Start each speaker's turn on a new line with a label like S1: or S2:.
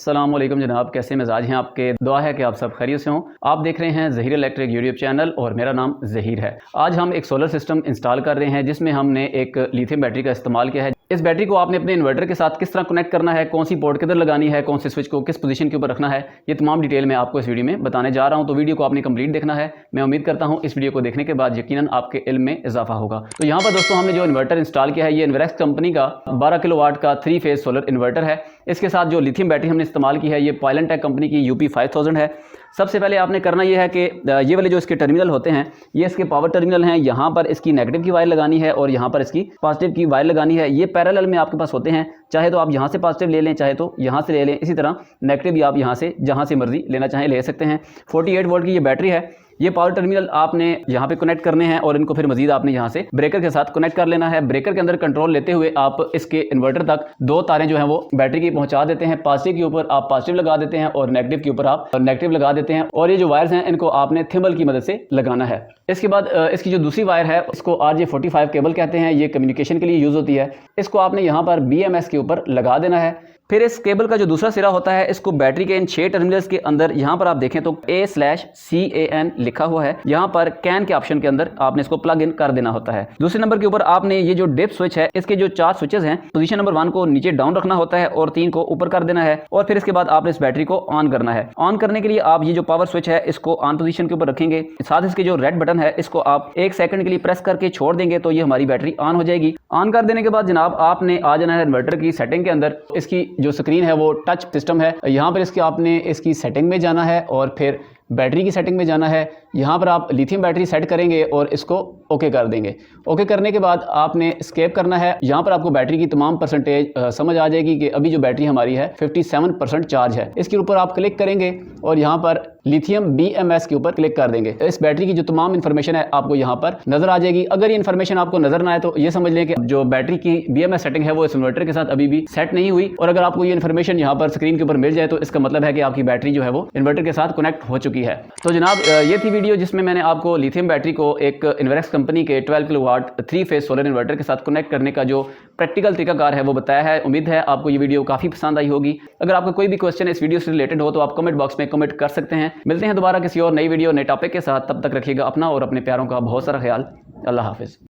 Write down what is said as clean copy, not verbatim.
S1: अस्सलाम वालेकुम जनाब, कैसे मिजाज हैं आपके। दुआ है कि आप सब खैरियत से हों। आप देख रहे हैं ज़हीर इलेक्ट्रिक यूट्यूब चैनल और मेरा नाम ज़हीर है। आज हम एक सोलर सिस्टम इंस्टॉल कर रहे हैं जिसमें हमने एक लिथियम बैटरी का इस्तेमाल किया है। इस बैटरी को आपने अपने इन्वर्टर के साथ किस तरह कनेक्ट करना है, कौन सी पोर्ट किधर लगानी है, कौन से स्विच को किस पोजीशन के ऊपर रखना है, ये तमाम डिटेल मैं आपको इस वीडियो में बताने जा रहा हूं। तो वीडियो को आपने कंप्लीट देखना है। मैं उम्मीद करता हूं इस वीडियो को देखने के बाद यकीनन आपके इल्म में इजाफा होगा। तो यहाँ पर दोस्तों हमने जो इन्वर्टर इंस्टॉल किया है ये इन्वेरेक्स कंपनी का 12 किलोवाट का 3 फेज सोलर इन्वर्टर है। इसके साथ जो लिथियम बैटरी हमने इस्तेमाल की है ये पायलनटेक कंपनी की UP5000 है। सबसे पहले आपने करना ये है कि ये वाले जो इसके टर्मिनल होते हैं ये इसके पावर टर्मिनल हैं। यहाँ पर इसकी नेगेटिव की वायर लगानी है और यहाँ पर इसकी पॉजिटिव की वायर लगानी है। ये पैरेलल में आपके पास होते हैं, चाहे तो आप यहाँ से पॉजिटिव ले लें, चाहे तो यहाँ से ले लें। इसी तरह नेगेटिव भी आप यहाँ से जहाँ से मर्जी लेना चाहें ले सकते हैं। 48 वोल्ट की ये बैटरी है। ये पावर टर्मिनल आपने यहाँ पे कनेक्ट करने हैं और इनको फिर मजीद आपने यहाँ से ब्रेकर के साथ कनेक्ट कर लेना है। ब्रेकर के अंदर कंट्रोल लेते हुए आप इसके इन्वर्टर तक 2 तारें जो हैं वो बैटरी की पहुँचा देते हैं। पॉजिटिव के ऊपर आप पॉजिटिव लगा देते हैं और नेगेटिव के ऊपर आप नेगेटिव लगा देते हैं। और ये जो वायर्स हैं इनको आपने थिम्बल की मदद से लगाना है। इसके बाद इसकी जो दूसरी वायर है इसको RJ45 केबल कहते हैं। ये कम्युनिकेशन के लिए यूज़ होती है। इसको आपने यहाँ पर BMS के ऊपर लगा देना है। फिर इस केबल का जो दूसरा सिरा होता है इसको बैटरी के इन 6 टर्मिनल्स के अंदर यहाँ पर आप देखें तो A/CAN लिखा हुआ है। यहाँ पर कैन के ऑप्शन के अंदर आपने इसको प्लग इन कर देना होता है। दूसरे नंबर के ऊपर आपने ये जो डिप स्विच है इसके जो 4 स्विचेस हैं, पोजीशन नंबर 1 को नीचे डाउन रखना होता है और 3 को ऊपर कर देना है। और फिर इसके बाद आपने इस बैटरी को ऑन करना है। ऑन करने के लिए आप ये जो पावर स्विच है इसको ऑन पोजीशन के ऊपर रखेंगे। साथ इसके जो रेड बटन है इसको आप 1 सेकंड के लिए प्रेस करके छोड़ देंगे तो ये हमारी बैटरी ऑन हो जाएगी। ऑन कर देने के बाद जनाब आपने आ जाना है इन्वर्टर की सेटिंग के अंदर। इसकी जो स्क्रीन है वो टच सिस्टम है। यहाँ पर आपने इसकी सेटिंग में जाना है और फिर बैटरी की सेटिंग में जाना है। यहाँ पर आप लिथियम बैटरी सेट करेंगे और इसको ओके कर देंगे। ओके करने के बाद आपने एस्केप करना है। यहाँ पर आपको बैटरी की तमाम परसेंटेज समझ आ जाएगी कि अभी जो बैटरी हमारी है 57% चार्ज है। इसके ऊपर आप क्लिक करेंगे और यहाँ पर लिथियम BMS के ऊपर क्लिक कर देंगे। इस बैटरी की जो तमाम इन्फॉर्मेशन है आपको यहाँ पर नजर आ जाएगी। अगर ये इन्फॉर्मेशन आपको नजर ना आए तो ये समझ लें कि जो बैटरी की BMS सेटिंग है वो इस इन्वर्टर के साथ अभी भी सेट नहीं हुई। और अगर आपको ये इन्फॉर्मेशन यहाँ पर स्क्रीन के ऊपर मिल जाए तो इसका मतलब है कि आपकी बैटरी जो है वो इन्वर्टर के साथ कनेक्ट हो चुकी है। तो जनाब ये थी वीडियो जिसमें मैंने आपको लिथियम बैटरी को एक इन्वेरेक्स कंपनी के 12 किलोवाट 3 फेज सोलर इन्वर्टर के साथ कनेक्ट करने का जो प्रैक्टिकल तरीकाकार है वो बताया है। उम्मीद है आपको ये वीडियो काफ़ी पसंद आई होगी। अगर आपका कोई भी क्वेश्चन इस वीडियो से रिलेटेड हो तो आप कमेंट बॉक्स में कमेंट कर सकते हैं। मिलते हैं दोबारा किसी और नई वीडियो नए टॉपिक के साथ। तब तक रखिएगा अपना और अपने प्यारों का बहुत सारा ख्याल। अल्लाह हाफिज़।